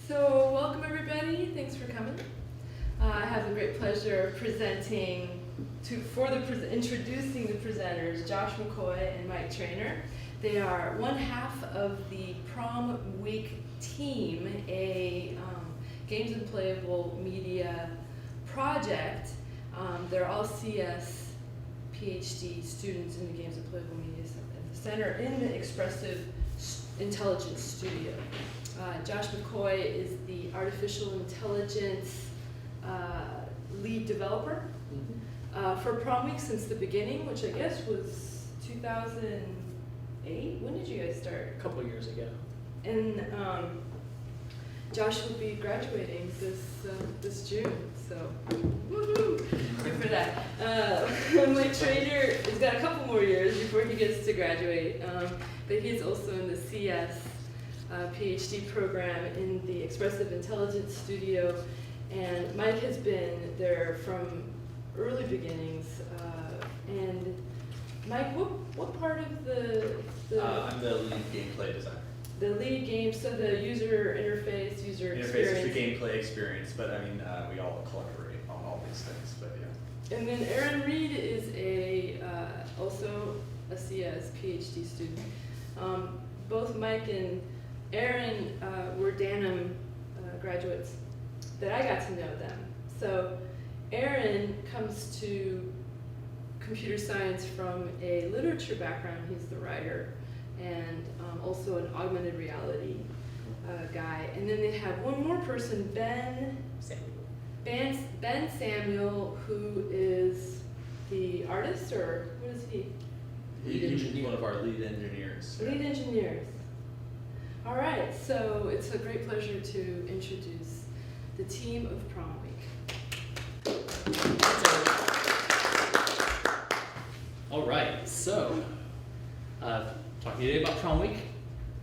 So welcome everybody, thanks for coming. I have the great pleasure of introducing the presenters, Josh McCoy and Mike Trainer. They are one half of the Prom Week Team, a games and playable media project. They're all CS PhD students in the Games and Playable Media Center in the Expressive Intelligence Studio. Josh McCoy is the artificial intelligence lead developer for Prom Week since the beginning, which I guess was 2008. When did you guys start? A couple of years ago. And Josh will be graduating this June, so woohoo! Good for that. Mike Trainer has got a couple more years before he gets to graduate, but he's also in the CS PhD program in the Expressive Intelligence Studio, and Mike has been there from early beginnings. And Mike, what part of the I'm the lead gameplay designer. The lead game, so the user interface, user experience. Interface is the gameplay experience, but I mean, we all collaborate on all these things, but yeah. And then Aaron Reed is also a CS PhD student. Both Mike and Aaron were Danum graduates that I got to know them. So Aaron comes to computer science from a literature background. He's the writer and also an augmented reality guy. And then they have one more person, Ben Samuel, who is the artist, or what is he? He's one of our lead engineers. Lead engineers. All right, so it's a great pleasure to introduce the team of Prom Week. All right, so talking today about Prom Week,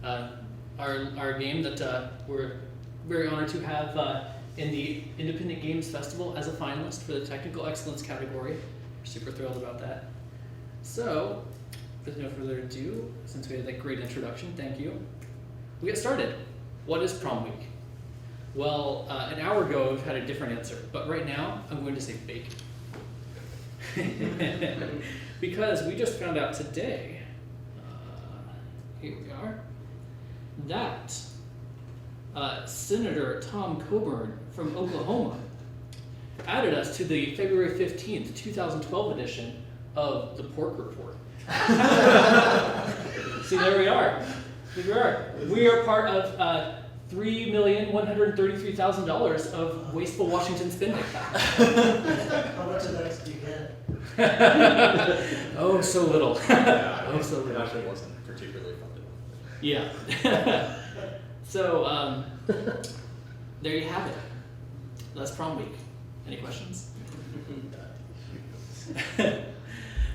our game that we're very honored to have in the Independent Games Festival as a finalist for the Technical Excellence category. We're super thrilled about that. So, with no further ado, since we had that great introduction, thank you. We get started. What is Prom Week? Well, an hour ago we've had a different answer, but right now I'm going to say bacon. Because we just found out today, here we are, that Senator Tom Coburn from Oklahoma added us to the February 15th, 2012 edition of the Pork Report. See, there we are. We are part of $3,133,000 of wasteful Washington spending. How much of that do you get? Oh, so little. Yeah, so it little. actually wasn't particularly funded. Yeah. So, there you have it. That's Prom Week. Any questions?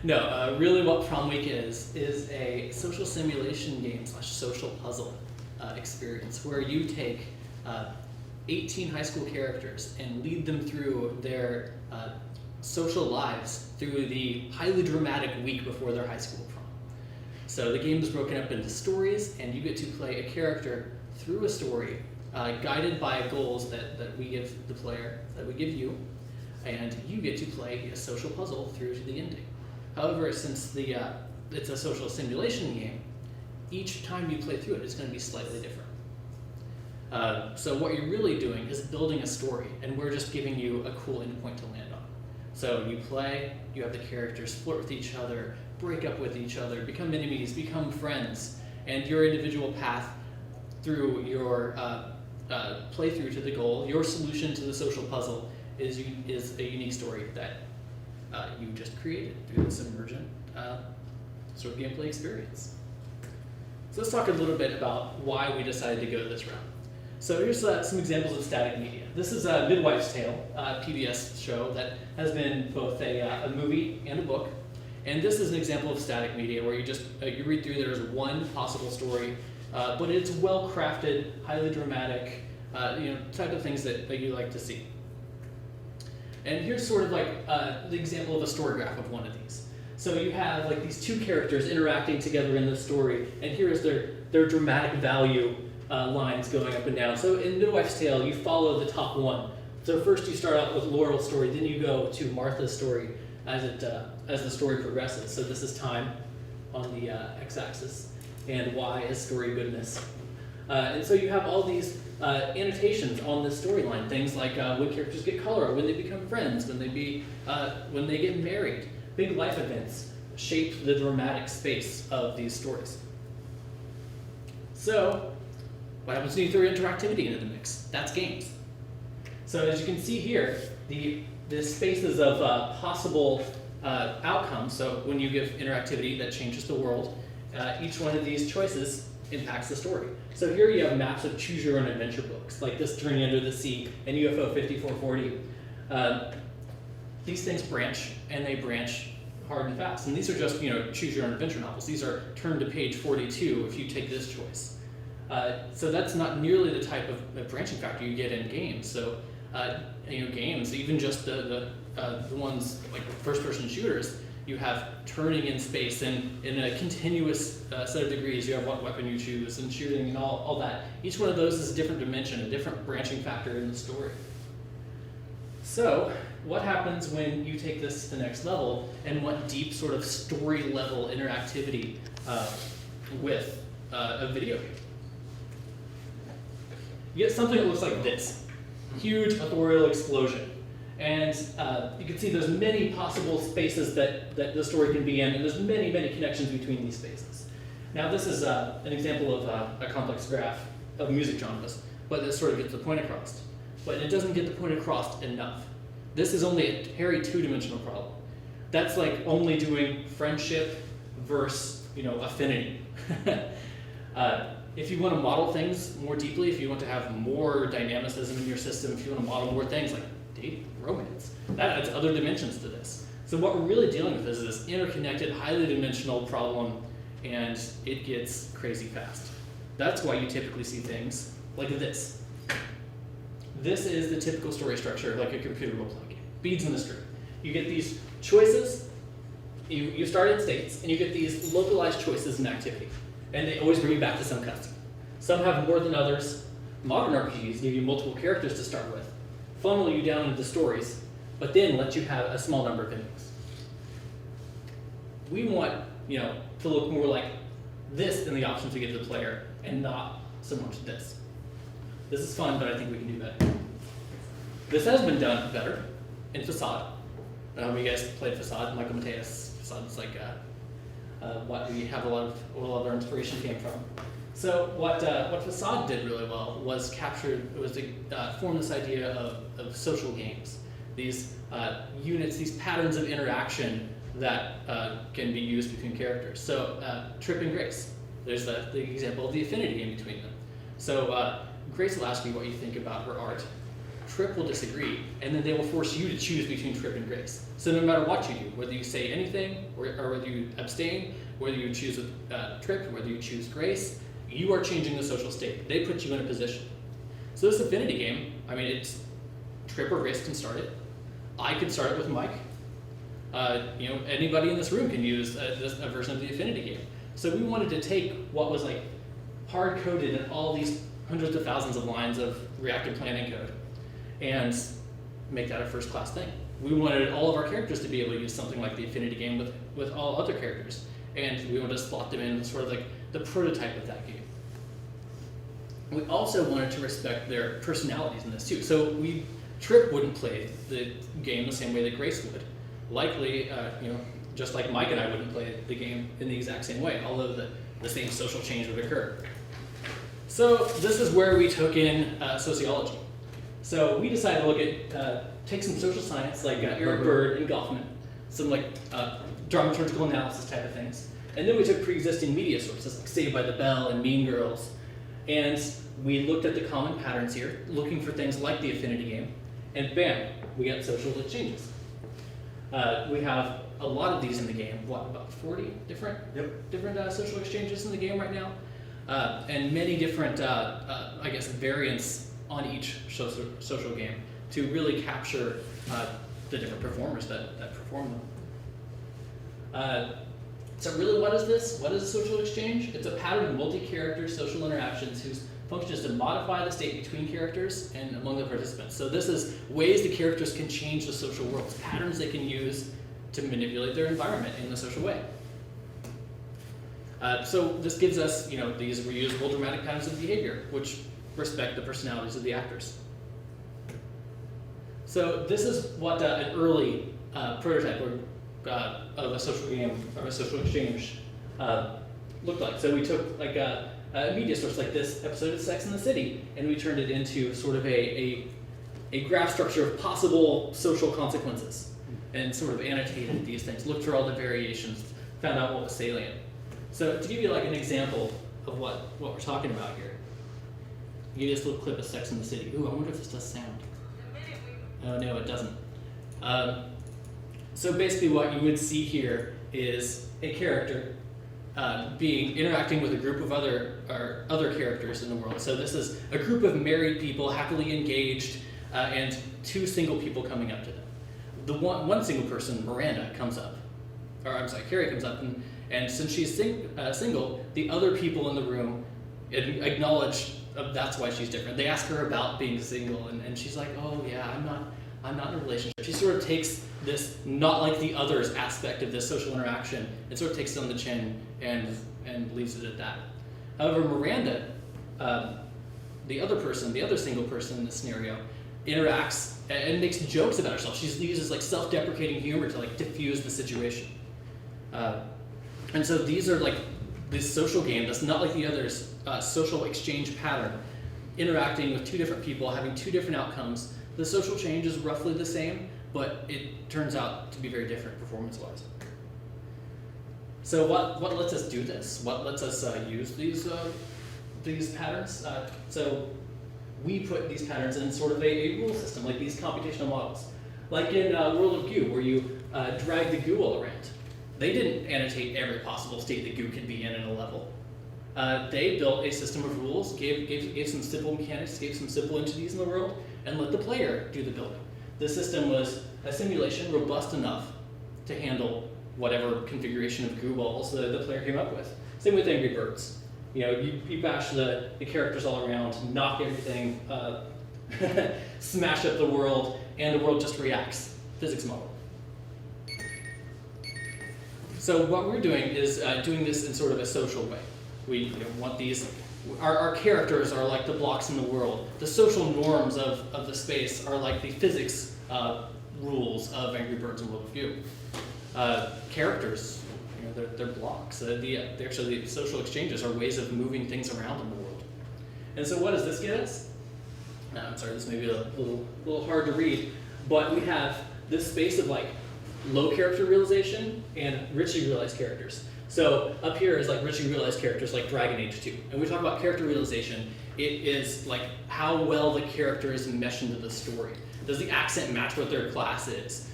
No, really what Prom Week is a social simulation game / social puzzle experience where you take 18 high school characters and lead them through their social lives through the highly dramatic week before their high school prom. So the game is broken up into stories, and you get to play a character through a story guided by goals that we give the player, that we give you, and you get to play a social puzzle through to the ending. However, since it's a social simulation game, each time you play through it, it's going to be slightly different. So what you're really doing is building a story, and we're just giving you a cool endpoint to land on. So you play, you have the characters flirt with each other, break up with each other, become enemies, become friends, and your individual path through your playthrough to the goal, your solution to the social puzzle is a unique story that you just created through this emergent sort of gameplay experience. So let's talk a little bit about why we decided to go this route. So here's some examples of static media. This is a Midwife's Tale PBS show that has been both a movie and a book. And this is an example of static media where you just you read through, there's one possible story, but it's well crafted, highly dramatic, type of things that you like to see. And here's sort of like the example of a story graph of one of these. So you have like these two characters interacting together in the story, and here is their dramatic value lines going up and down. So in Midwife's Tale, you follow the top one. So first you start out with Laurel's story, then you go to Martha's story as the story progresses. So this is time on the x-axis, and y is story goodness. And so you have all these annotations on this storyline, things like when characters get color, when they become friends, when they get married. Big life events shape the dramatic space of these stories. So what happens when you throw interactivity into the mix? That's games. So as you can see here, the spaces of possible outcomes, so when you give interactivity that changes the world, each one of these choices impacts the story. So here you have maps of choose your own adventure books, like this Journey Under the Sea and UFO 5440. These things branch, and they branch hard and fast. And these are just, choose your own adventure novels. These are turn to page 42 if you take this choice. So that's not nearly the type of branching factor you get in games. So games, even just the ones like first-person shooters, you have turning in space and in a continuous set of degrees. You have what weapon you choose and shooting and all that. Each one of those is a different dimension, a different branching factor in the story. So what happens when you take this to the next level and want deep sort of story level interactivity with a video game? You get something that looks like this. Huge authorial explosion. And you can see there's many possible spaces that the story can be in, and there's many, many connections between these spaces. Now this is an example of a complex graph of music genres, but this sort of gets the point across. But it doesn't get the point across enough. This is only a very two-dimensional problem. That's like only doing friendship versus, affinity. If you want to model things more deeply, if you want to have more dynamicism in your system, if you want to model more things like dating, romance, that adds other dimensions to this. So what we're really dealing with is this interconnected, highly dimensional problem, and it gets crazy fast. That's why you typically see things like this. This is the typical story structure, like a computer role-playing game. Beads in the string. You get these choices, you start in states, and you get these localized choices in activity. And they always bring you back to some cutscene. Some have more than others. Modern RPGs give you multiple characters to start with, funnel you down into stories, but then let you have a small number of endings. We want, to look more like this in the options we give the player, and not so much this. This is fun, but I think we can do better. This has been done better in Facade. You guys played Facade, Michael Mateus. Facade's like what we have a lot of our inspiration came from. So what Facade did really well was form this idea of social games. These units, these patterns of interaction that can be used between characters. So Trip and Grace. There's the example of the affinity in between them. So Grace will ask you what you think about her art. Trip will disagree, and then they will force you to choose between Trip and Grace. So no matter what you do, whether you say anything, or whether you abstain, whether you choose Trip, or whether you choose Grace, you are changing the social state. They put you in a position. So this affinity game, it's Trip or Grace can start it. I could start it with Mike. Anybody in this room can use a version of the affinity game. So we wanted to take what was like hard-coded in all these hundreds of thousands of lines of reactive planning code and make that a first-class thing. We wanted all of our characters to be able to use something like the affinity game with all other characters, and we wanted to slot them in sort of like the prototype of that game. We also wanted to respect their personalities in this too. So Trip wouldn't play the game the same way that Grace would. Likely, just like Mike and I wouldn't play the game in the exact same way, although the same social change would occur. So this is where we took in sociology. So we decided to look at, take some social science like Eric Bird and Goffman, some like dramaturgical analysis type of things. And then we took pre-existing media sources like Saved by the Bell and Mean Girls. And we looked at the common patterns here, looking for things like the affinity game. And bam, we got social exchanges. We have a lot of these in the game. About 40 different social exchanges in the game right now, and many different, variants on each social game to really capture the different performers that perform them. So really, what is this? What is a social exchange? It's a pattern of multi-character social interactions whose function is to modify the state between characters and among the participants. So this is ways the characters can change the social world, it's patterns they can use to manipulate their environment in a social way. So this gives us, these reusable dramatic patterns of behavior, which respect the personalities of the actors. So this is what an early prototype of a social game or a social exchange looked like. So we took like a media source like this episode of Sex and the City, and we turned it into sort of a graph structure of possible social consequences, and sort of annotated these things, looked through all the variations, found out what was salient. So to give you like an example of what we're talking about here, you get this little clip of Sex and the City. Ooh, I wonder if this does sound. Oh no, it doesn't. So basically what you would see here is a character interacting with a group of other characters in the world. So this is a group of married people, happily engaged, and two single people coming up to them. The one single person, Miranda, comes up, Carrie comes up, and since she's single, the other people in the room acknowledge that's why she's different. They ask her about being single, and she's like, oh yeah, I'm not in a relationship. She sort of takes this not like the others aspect of this social interaction and sort of takes it on the chin and leaves it at that. However, Miranda, the other single person in this scenario, interacts and makes jokes about herself. She uses like self-deprecating humor to like diffuse the situation. And so these are like this social game that's not like the others, social exchange pattern, interacting with two different people, having two different outcomes. The social change is roughly the same, but it turns out to be very different performance-wise. So what lets us do this? What lets us use these patterns? So we put these patterns in sort of a rule system, like these computational models. Like in World of Goo, where you drag the goo all around. They didn't annotate every possible state that goo could be in a level. They built a system of rules, gave some simple mechanics, gave some simple entities in the world, and let the player do the building. The system was a simulation robust enough to handle whatever configuration of goo balls the player came up with. Same with Angry Birds. You bash the characters all around, knock everything, smash up the world, and the world just reacts. Physics model. So what we're doing is doing this in sort of a social way. We want these, our characters are like the blocks in the world. The social norms of the space are like the physics rules of Angry Birds and World of Goo. Characters, they're blocks. The social exchanges are ways of moving things around in the world. And so what does this get us? I'm sorry, this may be a little hard to read, but we have this space of like low character realization and richly realized characters. So up here is like richly realized characters like Dragon Age 2. And when we talk about character realization, it is like how well the character is meshed into the story. Does the accent match what their class is?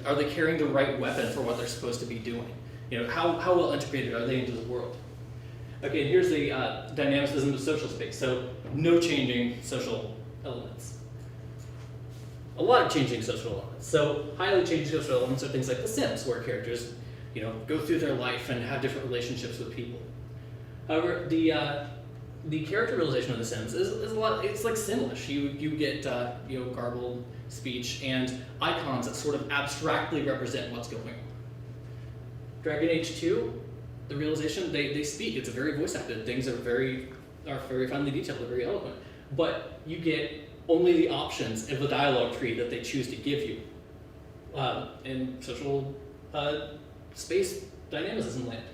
Are they carrying the right weapon for what they're supposed to be doing? How well integrated are they into the world? Okay, and here's the dynamicism of social space. So no changing social elements. A lot of changing social elements. So highly changing social elements are things like The Sims, where characters go through their life and have different relationships with people. However, the character realization of The Sims is a lot. It's like Simlish. You get garbled speech and icons that sort of abstractly represent what's going on. Dragon Age 2, the realization they speak. It's a very voice acted. Things are very finely detailed. They're very eloquent. But you get only the options of the dialogue tree that they choose to give you in social space dynamicism land.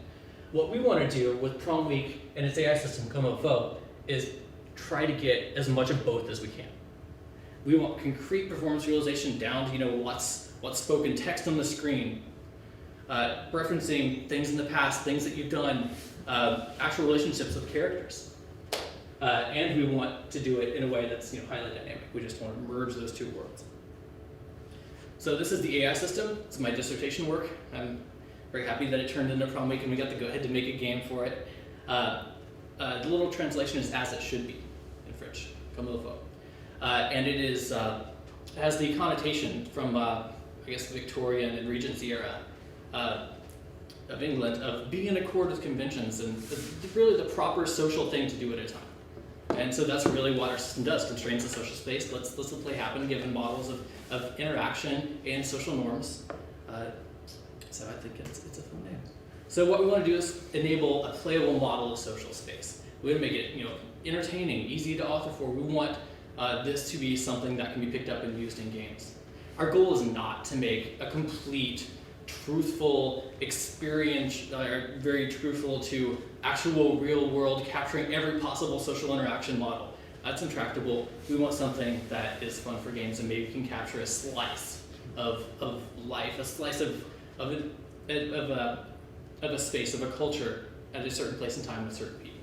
What we want to do with Prom Week and its AI system, Como Fo, is try to get as much of both as we can. We want concrete performance realization down to what's spoken text on the screen, referencing things in the past, things that you've done, actual relationships with characters. And we want to do it in a way that's highly dynamic. We just want to merge those two worlds. So this is the AI system. It's my dissertation work. I'm very happy that it turned into Prom Week and we got to go ahead to make a game for it. The little translation is as it should be in French, comme il faut. And it is has the connotation from the Victorian and Regency era of England of being in accord with conventions and really the proper social thing to do at a time. And so that's really what our system does, constrains the social space, lets the play happen given models of interaction and social norms. So I think it's a fun name. So what we want to do is enable a playable model of social space. We want to make it entertaining, easy to author for. We want this to be something that can be picked up and used in games. Our goal is not to make a complete, truthful experience, very truthful to actual real world, capturing every possible social interaction model. That's intractable. We want something that is fun for games and maybe can capture a slice of life, a slice of a space, of a culture at a certain place and time with certain people.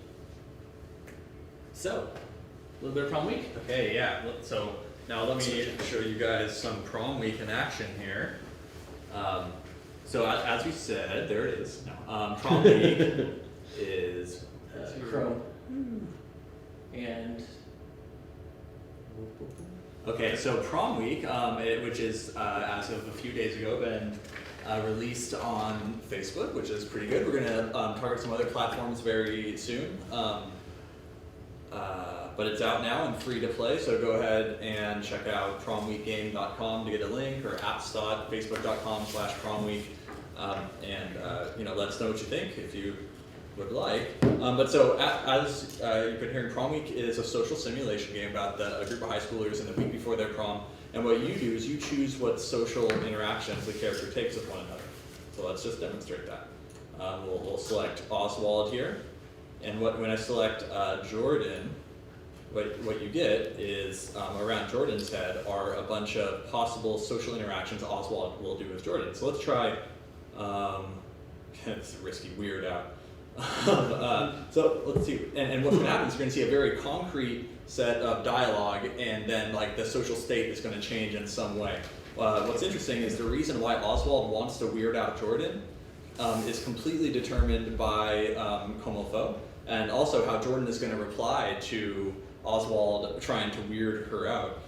So, a little bit of Prom Week. Okay, yeah. So now let me show you guys some Prom Week in action here. So as we said, there it is. Prom Week is Chrome. And okay. So Prom Week, which is as of a few days ago, been released on Facebook, which is pretty good. We're gonna target some other platforms very soon. But it's out now and free to play, so go ahead and check out promweekgame.com to get a link, or apps.facebook.com/promweek, and let us know what you think if you would like. But so as you've been hearing, Prom Week is a social simulation game about a group of high schoolers in the week before their prom. And what you do is you choose what social interactions the character takes with one another. So let's just demonstrate that. We'll select Oswald here, and when I select Jordan, what you get is around Jordan's head are a bunch of possible social interactions Oswald will do with Jordan. So let's try, it's a risky weird out. So let's see, and what's going to happen is you're going to see a very concrete set of dialogue, and then like the social state is going to change in some way. What's interesting is the reason why Oswald wants to weird out Jordan is completely determined by Comme il faut, and also how Jordan is going to reply to Oswald trying to weird her out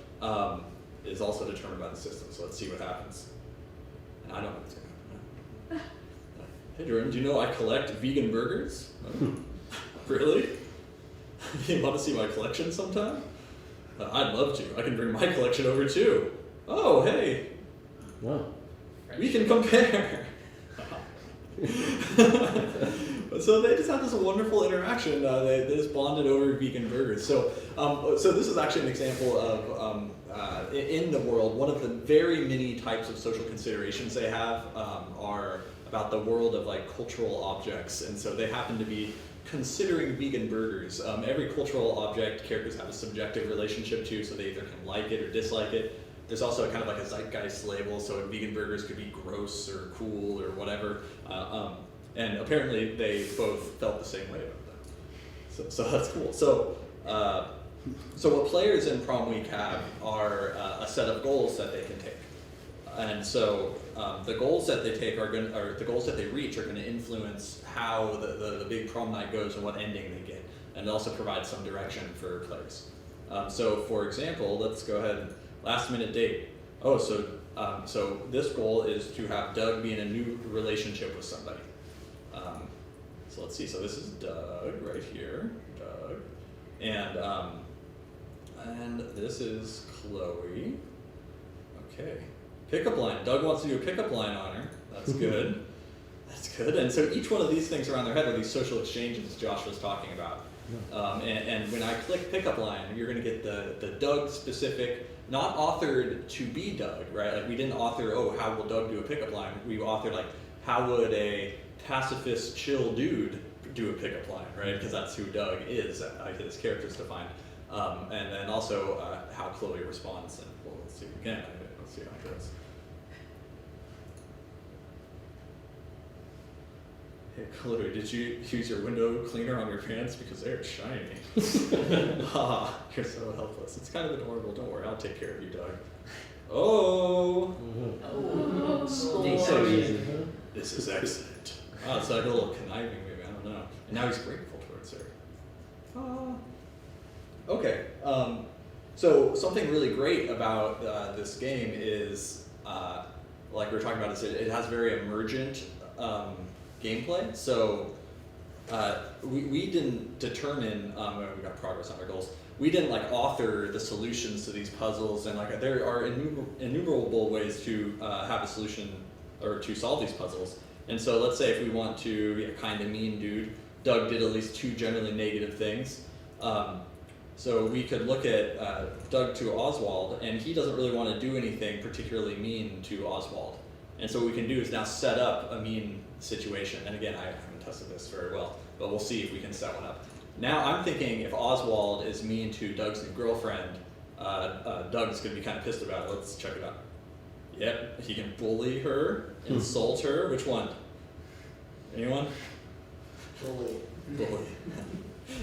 is also determined by the system. So let's see what happens. And I don't know what's going to happen. Hey Jordan, do you know I collect vegan burgers? Oh, really? You want to see my collection sometime? I'd love to. I can bring my collection over too. Oh, hey. Wow. We can compare. So they just have this wonderful interaction. They just bonded over vegan burgers. So this is actually an example of in the world, one of the very many types of social considerations they have are about the world of like cultural objects, and so they happen to be considering vegan burgers. Every cultural object characters have a subjective relationship to, so they either can like it or dislike it. There's also kind of like a zeitgeist label, so vegan burgers could be gross or cool or whatever. And apparently they both felt the same way about them. So that's cool. So what players in Prom Week have are a set of goals that they can take. And so the goals that they take or the goals that they reach are going to influence how the big prom night goes and what ending they get, and it also provides some direction for players. So for example, let's go ahead and last minute date. Oh, so this goal is to have Doug be in a new relationship with somebody. So let's see. So this is Doug right here, Doug, and this is Chloe. Okay. Pickup line. Doug wants to do a pickup line on her. That's good. That's good. And so each one of these things around their head are these social exchanges Josh was talking about. And when I click pickup line, you're going to get the Doug specific, not authored to be Doug, right? Like we didn't author, how will Doug do a pickup line? We authored like, how would a pacifist, chill dude do a pickup line, right? Because that's who Doug is. I get his characters defined. And then also how Chloe responds. And well, let's see again. Let's see how it goes. Hey Chloe, did you use your window cleaner on your pants because they're shiny? You're so helpless. It's kind of adorable. Don't worry, I'll take care of you, Doug. Oh. So easy. This is excellent. It's like a little conniving maybe, I don't know. And now he's grateful towards her. Okay. So something really great about this game is, like we were talking about, is it has very emergent gameplay. So we didn't determine, we got progress on our goals. We didn't like author the solutions to these puzzles, and like there are innumerable ways to have a solution or to solve these puzzles. And so let's say if we want to be a kind of mean dude, Doug did at least 2 generally negative things. So we could look at Doug to Oswald, and he doesn't really want to do anything particularly mean to Oswald. And so what we can do is now set up a mean situation. And again, I haven't tested this very well, but we'll see if we can set one up. Now I'm thinking if Oswald is mean to Doug's new girlfriend, Doug's going to be kind of pissed about it. Let's check it out. Yep, he can bully her, insult her. Which one? Anyone? Bully.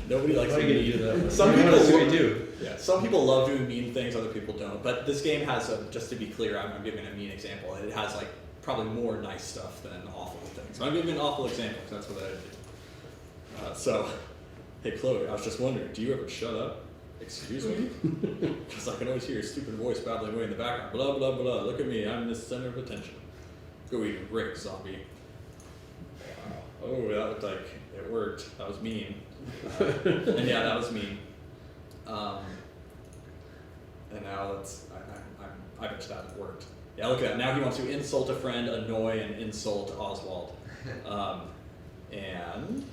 Nobody likes Why to do you mean. do that? Some What people else do we do? Yeah, some people love doing mean things, other people don't. But this game has just to be clear, I'm giving a mean example. It has like probably more nice stuff than awful things. So I'm giving an awful example because that's what I do. So, hey Chloe, I was just wondering, do you ever shut up? Excuse me? Because I can always hear your stupid voice babbling away in the background. Blah, blah, blah. Look at me, I'm the center of attention. Go eat a brick, zombie. Wow. Oh, that looked like it worked. That was mean. And yeah, that was mean. And now I bet that worked. Yeah, look at that. Now he wants to insult a friend, annoy, and insult Oswald. And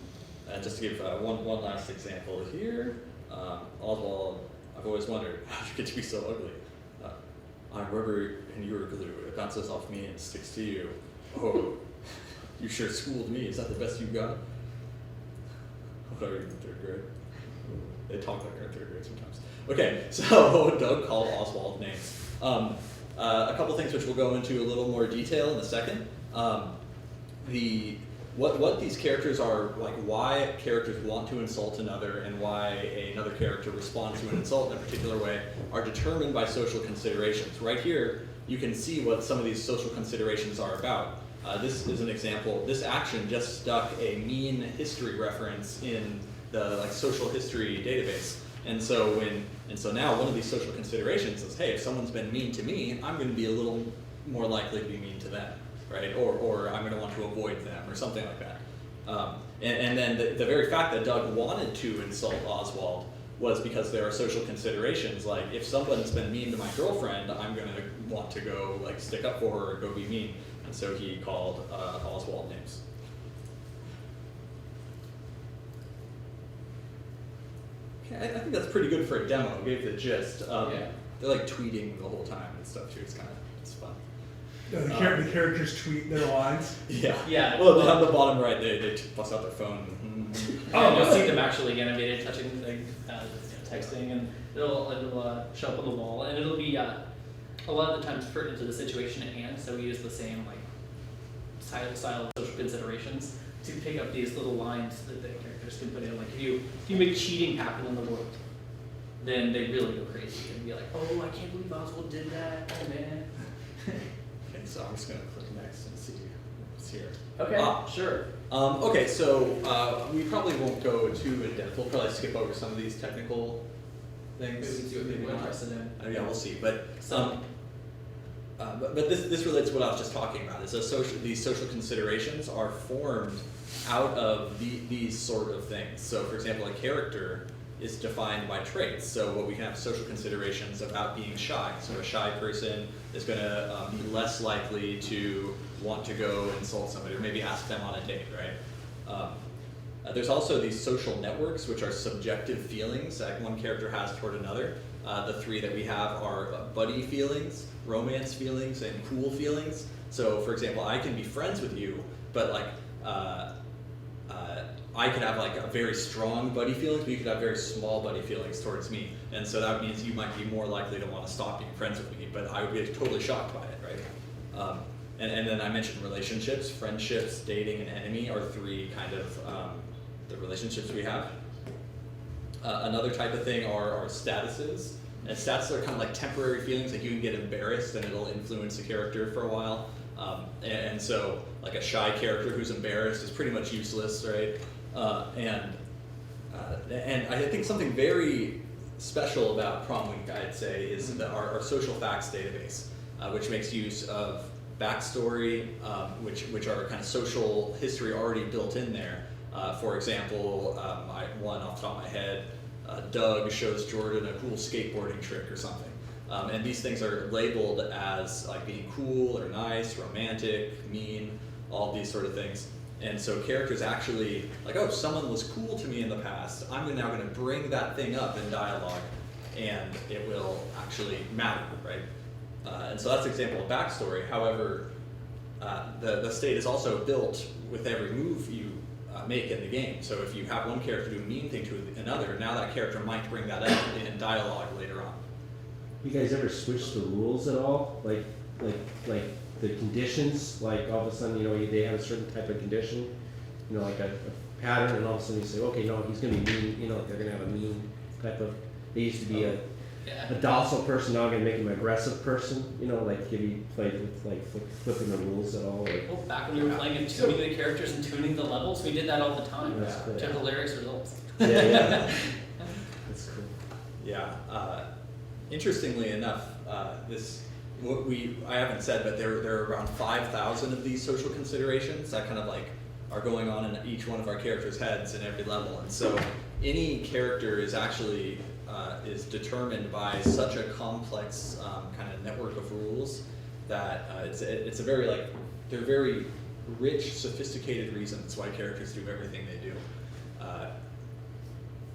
just to give one last example here, Oswald, I've always wondered, how did you get to be so ugly? I'm rubber and you're glue. It bounces off me and sticks to you. Oh, you sure schooled me. Is that the best you got? What are you in 3rd grade? They talk like they're in 3rd grade sometimes. Okay, so Doug called Oswald names. A couple things which we'll go into a little more detail in a second. What these characters are, like why characters want to insult another and why another character responds to an insult in a particular way are determined by social considerations. Right here, you can see what some of these social considerations are about. This is an example. This action just stuck a mean history reference in the social history database. And so now one of these social considerations is, hey, if someone's been mean to me, I'm going to be a little more likely to be mean to them, right? Or I'm going to want to avoid them, or something like that. And then the very fact that Doug wanted to insult Oswald was because there are social considerations, like if someone's been mean to my girlfriend, I'm going to want to go stick up for her or go be mean. And so he called Oswald names. I think that's pretty good for a demo. I gave the gist. Yeah. They're like tweeting the whole time and stuff too. It's fun. The characters tweet their lines. Yeah. Yeah. Well, on the bottom right, they bust out their phone. Oh, you'll see them actually animated, touching, texting, and it'll show up on the wall, and it'll be a lot of the times pertinent to the situation at hand. So we use the same style social considerations to pick up these little lines that the characters can put in. Like if you make cheating happen in the world, then they really go crazy and be like, oh, I can't believe Oswald did that. Oh man. Okay, so I'm just gonna click next and see what's here. Okay, sure. Okay, so we probably won't go too in depth. We'll probably skip over some of these technical things. Maybe we can see what people are interested in. Yeah, we'll see. But but this relates to what I was just talking about. Is these social considerations are formed out of these sort of things. So, for example, a character is defined by traits. So, what we can have social considerations about being shy. So, a shy person is going to be less likely to want to go insult somebody or maybe ask them on a date, right? There's also these social networks, which are subjective feelings that one character has toward another. The 3 that we have are buddy feelings, romance feelings, and cool feelings. So, for example, I can be friends with you, but I could have a very strong buddy feelings, but you could have very small buddy feelings towards me. And so that means you might be more likely to want to stop being friends with me, but I would be totally shocked by it, right? And then I mentioned relationships, friendships, dating, and enemy are 3 kind of the relationships we have. Another type of thing are statuses. And statuses are kind of like temporary feelings, like you can get embarrassed and it'll influence the character for a while. And so like a shy character who's embarrassed is pretty much useless, right? And I think something very special about Prom Week, I'd say, is our social facts database, which makes use of backstory, which are kind of social history already built in there. For example, one off the top of my head, Doug shows Jordan a cool skateboarding trick or something. And these things are labeled as like being cool or nice, romantic, mean, all these sort of things. And so characters actually, like, oh, someone was cool to me in the past, I'm now going to bring that thing up in dialogue, and it will actually matter, right? And so that's an example of backstory. However, the state is also built with every move you make in the game. So if you have one character do a mean thing to another, now that character might bring that up in dialogue later on. You guys ever switch the rules at all? Like the conditions, like all of a sudden, they have a certain type of condition, like a pattern, and all of a sudden you say, okay, no, he's going to be mean, they're going to have a mean type of, they used to be a docile person, now I'm going to make him an aggressive person, like have you played with like flipping the rules at all? Or? Well, back when we were playing and tuning the characters and tuning the levels, we did that all the time. That's cool. To hilarious results. Yeah. That's cool. Yeah. Interestingly enough, I haven't said, but there are around 5,000 of these social considerations that kind of like are going on in each one of our characters' heads in every level, and so any character is actually is determined by such a complex kind of network of rules that it's a very they're very rich, sophisticated reasons why characters do everything they do.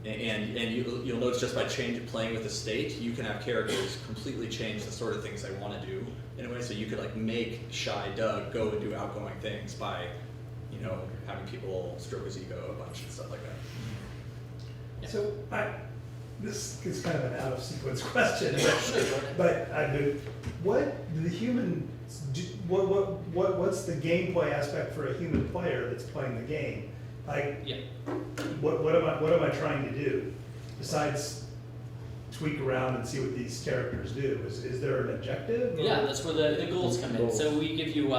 And you'll notice just by playing with the state, you can have characters completely change the sort of things they want to do in a way. So you could like make shy Doug go and do outgoing things by, having people stroke his ego a bunch and stuff like that. Yeah. So this is kind of an out of sequence question, but what do the humans do? What's the gameplay aspect for a human player that's playing the game? Like, what am I trying to do besides tweak around and see what these characters do? Is there an objective? Yeah, that's where the goals come in. So we give you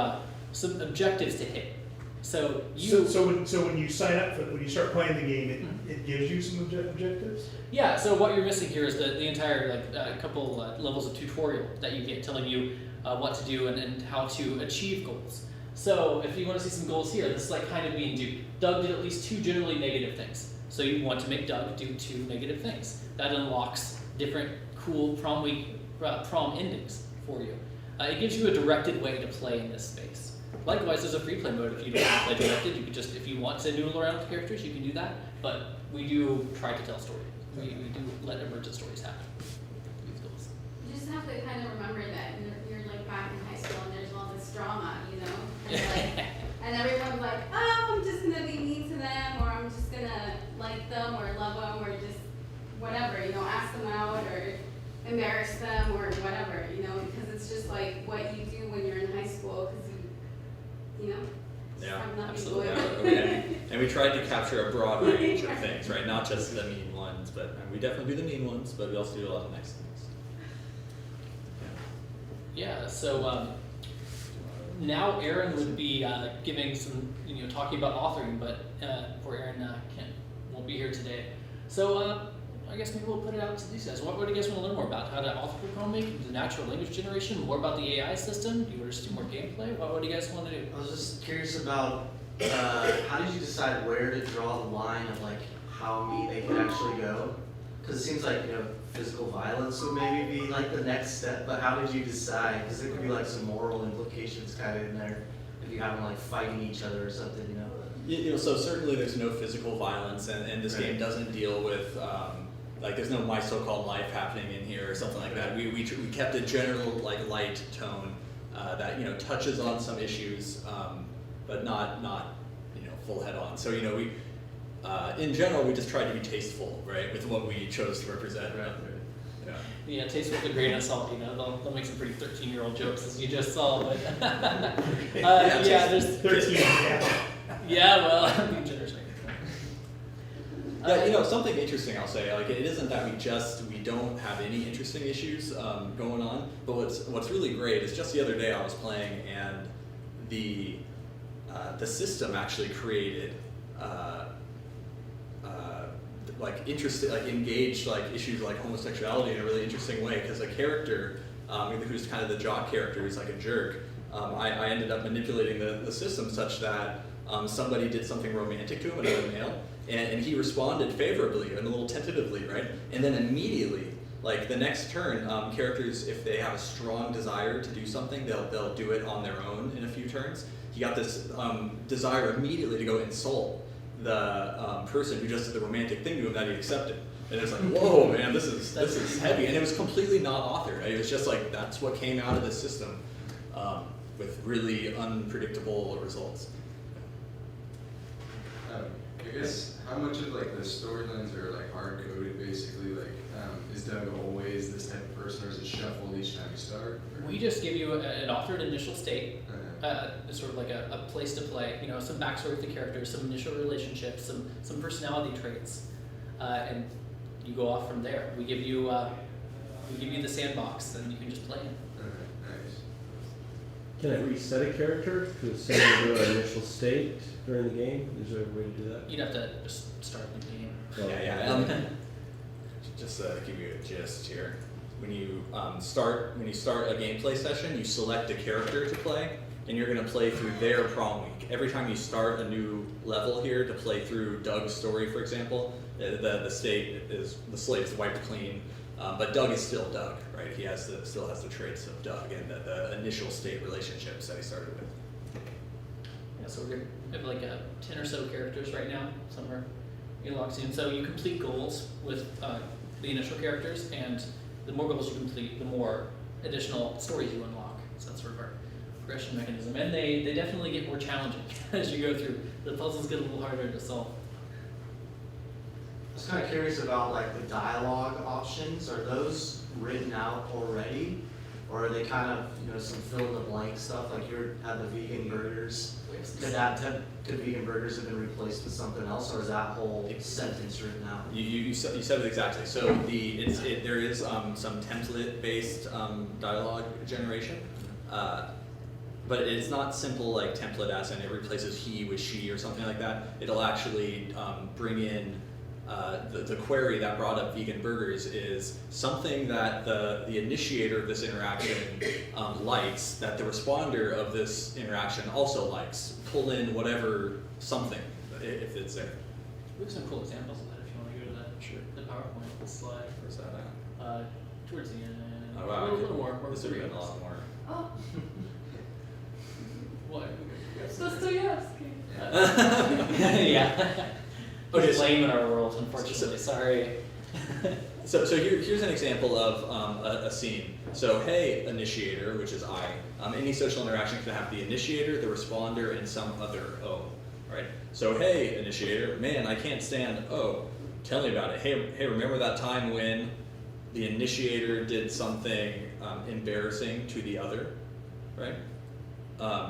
some objectives to hit. So when you sign up when you start playing the game, it gives you some objectives. Yeah. So what you're missing here is the entire couple levels of tutorial that you get telling you what to do and how to achieve goals. So if you want to see some goals here, this is like kind of being due. Doug did at least 2 generally negative things. So you want to make Doug do 2 negative things. That unlocks different cool prom week prom endings for you. It gives you a directed way to play in this space. Likewise, there's a free play mode if you don't want to play directed. You could just, if you want to noodle around with characters, you can do that. But we do try to tell stories. We do let emergent stories happen. These goals. You just have to kind of remember that you're like back in high school and there's all this drama, and everyone's like, oh, I'm just gonna be mean to them, or I'm just gonna like them or love them, or just whatever, ask them out or embarrass them or whatever, because it's just like what you do when you're in high school, because Yeah, have nothing absolutely. going on. And we tried to capture a broad range of things, right? Not just the mean ones, but we definitely do the mean ones, but we also do a lot of nice things. Yeah. So now Aaron would be giving some, talking about authoring, but poor Aaron won't be here today. So I guess maybe we'll put it out to these guys. What do you guys want to learn more about? How to author for Prom Week, the natural language generation, more about the AI system? Do you want to do more gameplay? What do you guys want to do? I was just curious about how did you decide where to draw the line of like how mean they could actually go? Because it seems like physical violence would maybe be like the next step, but how did you decide? Because there could be like some moral implications kind of in there if you have them like fighting each other or something, So certainly there's no physical violence, and this game doesn't deal with there's no My So-Called Life happening in here or something like that. We kept a general light tone that touches on some issues, but not full head on. So we in general we just tried to be tasteful, right, with what we chose to represent. Right. Yeah, taste with a grain of salt. They'll make some pretty 13-year-old jokes as you just saw, but there's 13. Yeah, well, I'm being generous. Yeah, something interesting I'll say, it isn't that we don't have any interesting issues going on, but what's really great is just the other day I was playing and the system actually created engaged issues like homosexuality in a really interesting way, because a character who's kind of the jock character, who's like a jerk, I ended up manipulating the system such that somebody did something romantic to him, another male, and he responded favorably and a little tentatively, right? And then immediately, like the next turn, characters, if they have a strong desire to do something, they'll do it on their own in a few turns. He got this desire immediately to go insult the person who just did the romantic thing to him that he accepted. And it's like, whoa, man, this is heavy. And it was completely not authored. It was just like, that's what came out of the system with really unpredictable results. I guess how much of like the storylines are like hard coded basically? Like, is Doug always this type of person, or is it shuffled each time you start? Or? We just give you an authored initial state, sort of like a place to play. You know, some backstory with the characters, some initial relationships, some personality traits, and you go off from there. We give you the sandbox, and you can just play it. Nice. Can I reset a character to send it to an initial state during the game? Is there a way to do that? You'd have to just start the game. Yeah. Just to give you a gist here, when you start a gameplay session, you select a character to play, and you're going to play through their prom week. Every time you start a new level here to play through Doug's story, for example, the slate is wiped clean, but Doug is still Doug, right? He still has the traits of Doug and the initial state relationships that he started with. Yeah, so we have like 10 or so characters right now, somewhere in log soon. So you complete goals with the initial characters, and the more goals you complete, the more additional stories you unlock. So that's sort of our progression mechanism. And they definitely get more challenging as you go through. The puzzles get a little harder to solve. I was kind of curious about like the dialogue options. Are those written out already, or are they kind of some fill in the blank stuff? Like you had the vegan burgers. Could vegan burgers have been replaced with something else, or is that whole sentence written out? You said it exactly. So there is some template-based dialogue generation, but it's not simple like template as in it replaces he with she or something like that. It'll actually bring in the query that brought up vegan burgers is something that the initiator of this interaction likes, that the responder of this interaction also likes. Pull in whatever something if it's there. We have some cool examples of that if you want to go to that the PowerPoint slide. Where's that at? Towards the end. Oh, wow, A little more. This would be a lot more. Oh, What? Dostoevsky. Yeah. Okay, It's lame in our world, unfortunately. Sorry. So here's an example of a scene. So hey, initiator, which is I. Any social interaction can have the initiator, the responder, and some other O, right? So hey, initiator, man, I can't stand O. Tell me about it. Hey, remember that time when the initiator did something embarrassing to the other, right?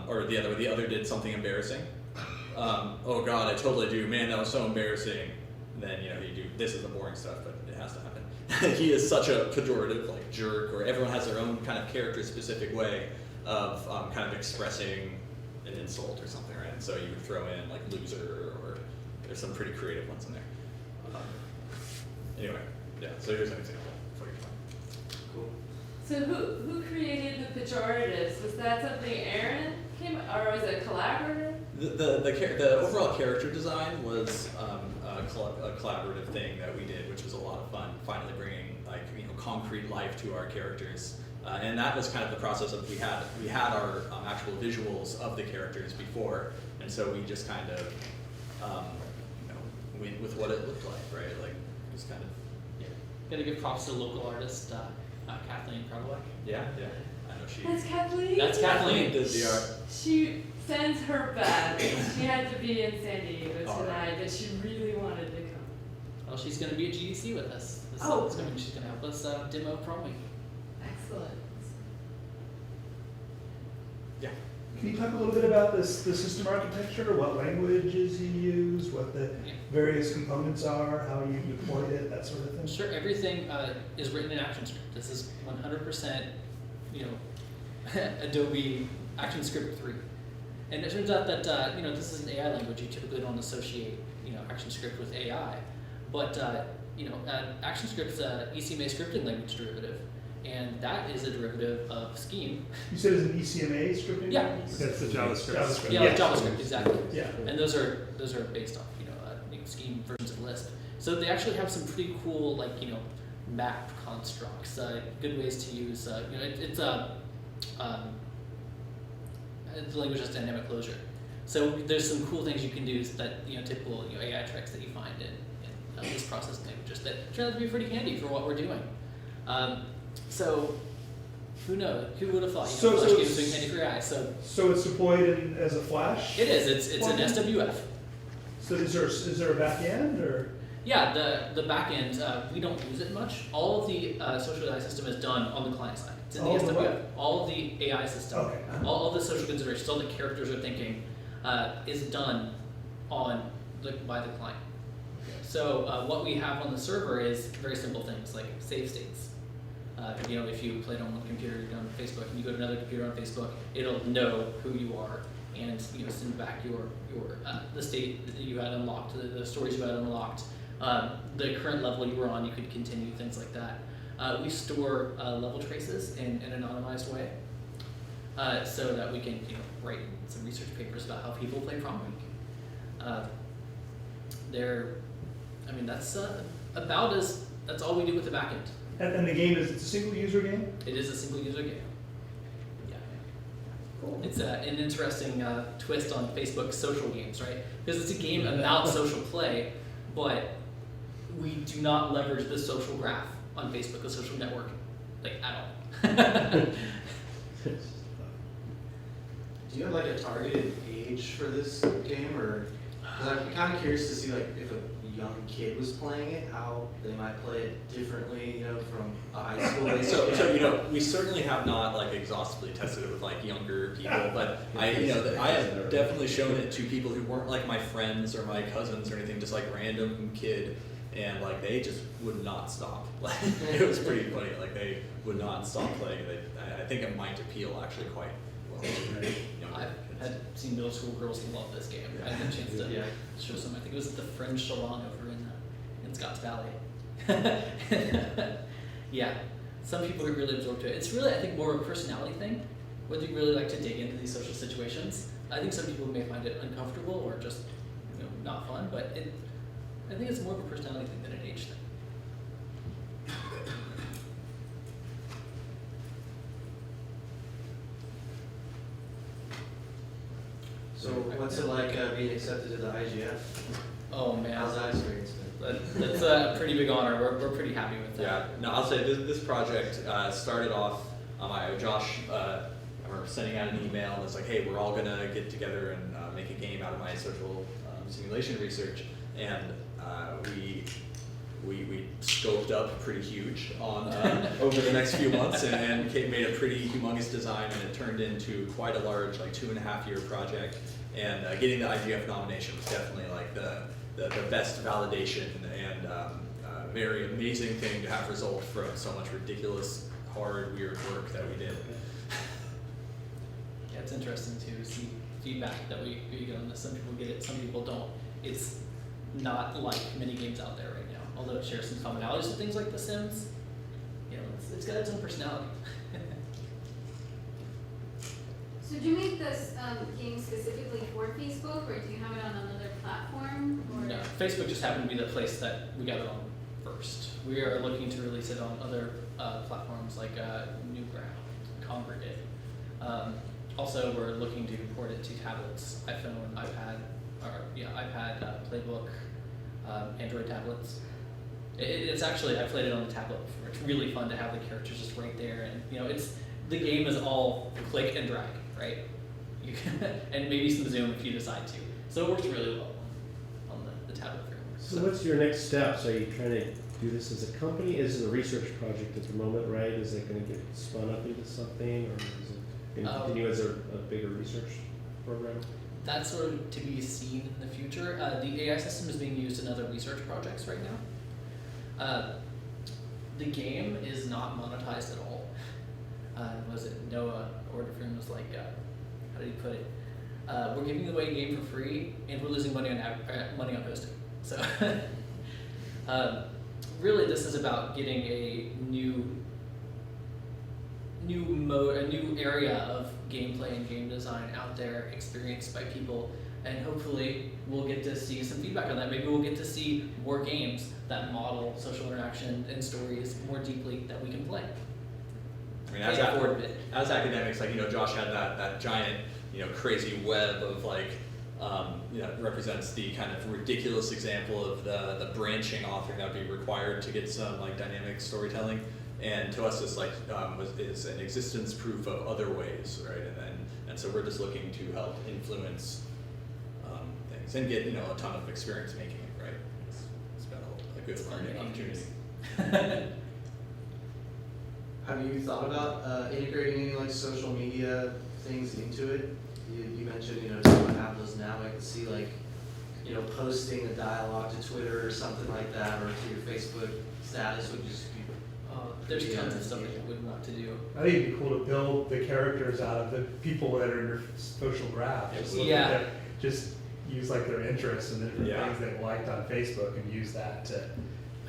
Or the other did something embarrassing. Oh God, I totally do. Man, that was so embarrassing. And then you do. This is the boring stuff, but it has to happen. He is such a pejorative, like jerk, or everyone has their own kind of character-specific way of kind of expressing an insult or something, right? And so you would throw in like loser, or there's some pretty creative ones in there. Anyway, yeah. So here's an example for you. Cool. So who created the pejoratives? Was that something Aaron came, or was it collaborative? The overall character design was a collaborative thing that we did, which was a lot of fun. Finally bringing concrete life to our characters, and that was kind of the process of we had our actual visuals of the characters before, and so we just kind of went with what it looked like, right? Like just kind of Gotta give props to local artist Kathleen Krabowek. yeah. I know she. That's Kathleen. That's Kathleen. Does the art. She sends her best. She had to be in San Diego All tonight, right. but she really wanted to come. Well, she's gonna be at GDC with us. Oh. She's gonna help us demo Prom Week. Excellent. Yeah. Can you talk a little bit about the system architecture, what languages you use, what the various components are, how you deployed it, that sort of thing? Sure, everything is written in ActionScript. This is 100%, Adobe ActionScript 3. And it turns out that this is an AI language. You typically don't associate ActionScript with AI, but ActionScript's a ECMA scripting language derivative, and that is a derivative of Scheme. You said it's an ECMA scripting? Yeah. language? That's the JavaScript. Yeah, like JavaScript, exactly. Yeah. And those are based off Scheme versions of Lisp. So they actually have some pretty cool map constructs, good ways to use. The language has dynamic closure. So there's some cool things you can do that typical AI tricks that you find in this processing languages that turn out to be pretty handy for what we're doing. So who knows? Who would have thought? Flash games being handy for AI. So it's deployed as a Flash? It is. It's an SWF. So is there a back end or? Yeah, the back end, we don't use it much. All of the social AI system is done on the client side. It's in the SWF. All of the AI system, Okay. all of the social considerations, all the characters are thinking, is done by the client. So what we have on the server is very simple things like save states. If you played on one computer, you're on Facebook, and you go to another computer on Facebook, it'll know who you are and send back your the state that you had unlocked, the stories you had unlocked, the current level you were on. You could continue things like that. We store level traces in an anonymized way, so that we can write some research papers about how people play Prom Week. That's all we do with the backend. And the game it's a single user game? It is a single user game. Yeah. Cool. It's an interesting twist on Facebook's social games, right? Because it's a game about social play, but we do not leverage the social graph on Facebook, the social network, at all. Do you have a targeted age for this game, or? Because I'm kind of curious to see if a young kid was playing it, how they might play it differently, from a high school age. So we certainly have not exhaustively tested it with younger people, but I have definitely shown it to people who weren't my friends or my cousins or anything, just random kid, and they just would not stop. It was pretty funny. They would not stop playing. I think it might appeal actually quite well to younger I've seen middle school girls love this game. I had a chance to show some. I think it was at the Fringe Salon over in Scotts Valley. Yeah, some people get really absorbed to it. It's really, I think, more of a personality thing. Whether you really like to dig into these social situations. I think some people may find it uncomfortable or just not fun, but I think it's more of a personality thing than an age thing. So what's it like being accepted to the IGF? Oh man, How's that experience been? That's a pretty big honor. We're pretty happy with that. Yeah, no, I'll say this project started off. Josh, I remember sending out an email and it's hey, we're all gonna get together and make a game out of my social simulation research, and we scoped up pretty huge on over the next few months and made a pretty humongous design, and it turned into quite a large 2.5-year project. And getting the IGF nomination was definitely the best validation and very amazing thing to have result from so much ridiculous, hard, weird work that we did. Yeah, it's interesting to see feedback that we get on this. Some people get it, some people don't. It's not like many games out there right now, although it shares some commonalities with things like The Sims. It's got its own personality. So do you make this game specifically for Facebook, or do you have it on another platform? Or? No, Facebook just happened to be the place that we got it on first. We are looking to release it on other platforms like Newground, Congregate. Also, we're looking to port it to tablets, iPhone, iPad, Playbook, Android tablets. It's actually, I played it on the tablet before. It's really fun to have the characters just right there, and the game is all click and drag, right? You can, and maybe some zoom if you decide to. So it works really well on the tablet framework. So what's your next steps? Are you trying to do this as a company? Is it a research project at the moment, right? Is it going to get spun up into something, or is it going to continue as a bigger research program? That's sort of to be seen in the future. The AI system is being used in other research projects right now. The game is not monetized at all. Was it Noah Orderfin was how did he put it? We're giving away a game for free, and we're losing money on hosting. So really, this is about getting a new new mode, a new area of gameplay and game design out there experienced by people, and hopefully we'll get to see some feedback on that. Maybe we'll get to see more games that model social interaction and stories more deeply that we can play. I mean, Can't afford it. as academics, like, Josh had that giant, crazy web of like, represents the kind of ridiculous example of the branching authoring that would be required to get some like dynamic storytelling. And to us, it's like is an existence proof of other ways, right? And so we're just looking to help influence things and get a ton of experience making it, right? It's been a good learning opportunity. Have you thought about integrating any like social media things into it? You mentioned, do you have those now? I can see like, posting a dialogue to Twitter or something like that, or to your Facebook status would just be. There's tons of stuff that you would want to do. I think it'd be cool to build the characters out of the people that are in your social graph. Just look at their, just use like their interests and the different things they've liked on Facebook and use that to.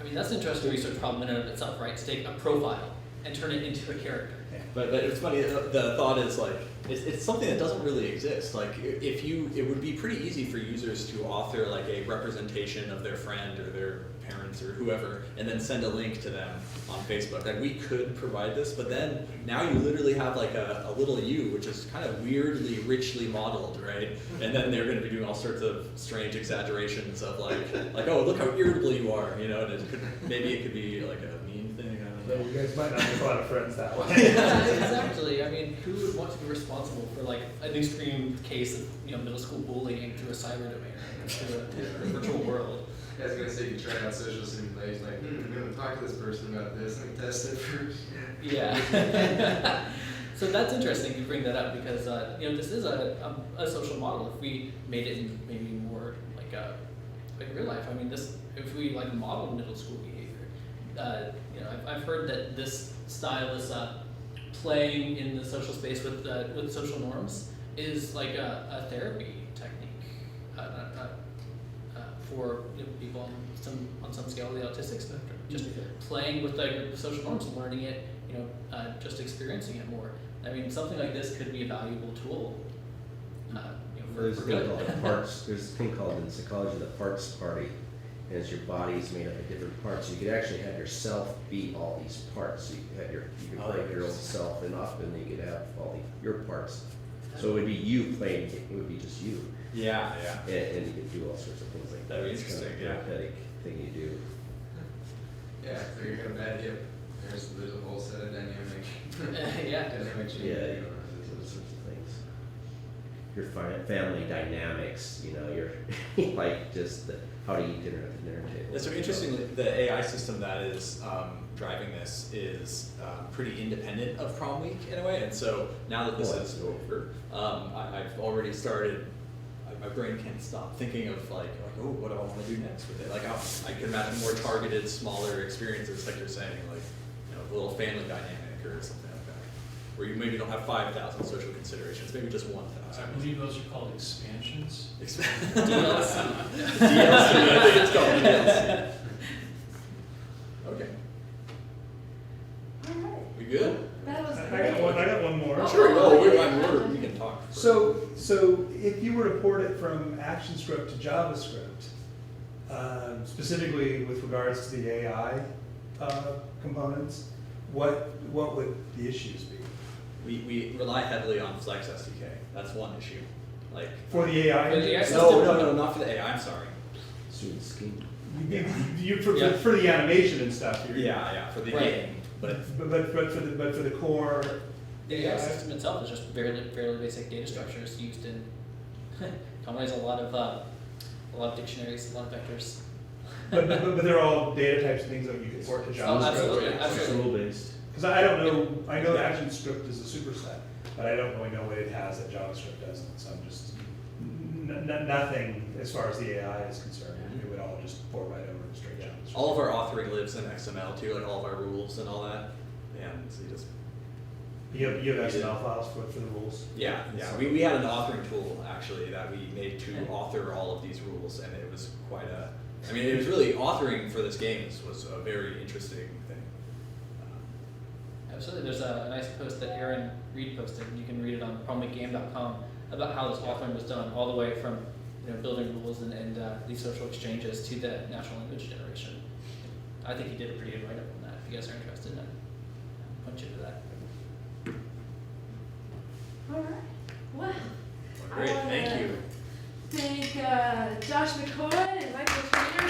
I mean, that's an interesting research problem in and of itself, right? To take a profile and turn it into a character. But it's funny, the thought is like, it's something that doesn't really exist. Like, it would be pretty easy for users to author like a representation of their friend or their parents or whoever, and then send a link to them on Facebook. Like, we could provide this, but then now you literally have like a little you, which is kind of weirdly, richly modeled, right? And then they're going to be doing all sorts of strange exaggerations of like, oh, look how irritable you are, and maybe it could be like a meme thing. I don't know. You guys might not make a lot of friends that way. Yeah, exactly. I mean, who would want to be responsible for like an extreme case of middle school bullying through a cyber domain, through a virtual world? I was gonna say you try out social simulation, like, I'm gonna talk to this person about this, let me test it first. Yeah. So that's interesting you bring that up because this is a social model. If we made it in maybe more like real life, I mean, if we like modeled middle school behavior, I've heard that this style is playing in the social space with social norms is like a therapy technique for people on some scale of the autistic spectrum. Just playing with the social norms and learning it, just experiencing it more. I mean, something like this could be a valuable tool. There's a for thing good. called the parts. There's a thing called in psychology the parts party, and it's your body's made up of different parts. So you could actually have yourself be all these parts. So you could have you could break your own self and up, and you could have all your parts. So it would be you playing. It would be just you. Yeah. And you could do all sorts of things like that. That'd be It's kind of interesting, yeah. therapeutic thing you do. Yeah, so you're gonna bad hip, there's a whole set of dynamic changes. Yeah, those sorts of things. Your family dynamics, you're like just how to eat dinner at the dinner table. So interestingly, the AI system that is driving this is pretty independent of Prom Week in a way, and so now that this is over, I've already started. My brain can't stop thinking of like, oh, what do I want to do next with it? Like, I can imagine more targeted, smaller experiences, like you're saying, like a little family dynamic or something like that, where you maybe don't have 5,000 social considerations, maybe just 1,000. I believe those are called expansions. DLC. DLC, I think it's called DLC. Okay. All right. We good? That was I got one more. Sure. Oh, we can talk. So if you were to port it from ActionScript to JavaScript, specifically with regards to the AI components, what would the issues be? We rely heavily on Flex SDK. That's one issue. Like For the AI? For the AI no, not for the AI. I'm sorry. Student scheme. For the animation and stuff. Yeah, for the Right. game, but But for the core. The AI system itself is just fairly basic data structures used in combines a lot of dictionaries, a lot of vectors. But they're all data types and things that you can port to JavaScript. Absolutely. It's rule based. Because I don't know, I know ActionScript is a superset, but I don't really know what it has that JavaScript doesn't. So I'm just nothing as far as the AI is concerned. It would all just port right over to straight JavaScript. all of our authoring lives in XML too, like all of our rules and all that. And so you just You have XML files for the rules? yeah. We had an authoring tool actually that we made to author all of these rules, and it was quite it was really authoring for this game was a very interesting thing. Absolutely. There's a nice post that Aaron Reed posted, and you can read it on promweekgame.com about how this authoring was done, all the way from building rules and these social exchanges to the natural language generation. I think he did a pretty good write-up on that. If you guys are interested in it, I'll point you to that. All right. Well, Great, I wanna thank you. Thank Josh McCoy and Michael Trainer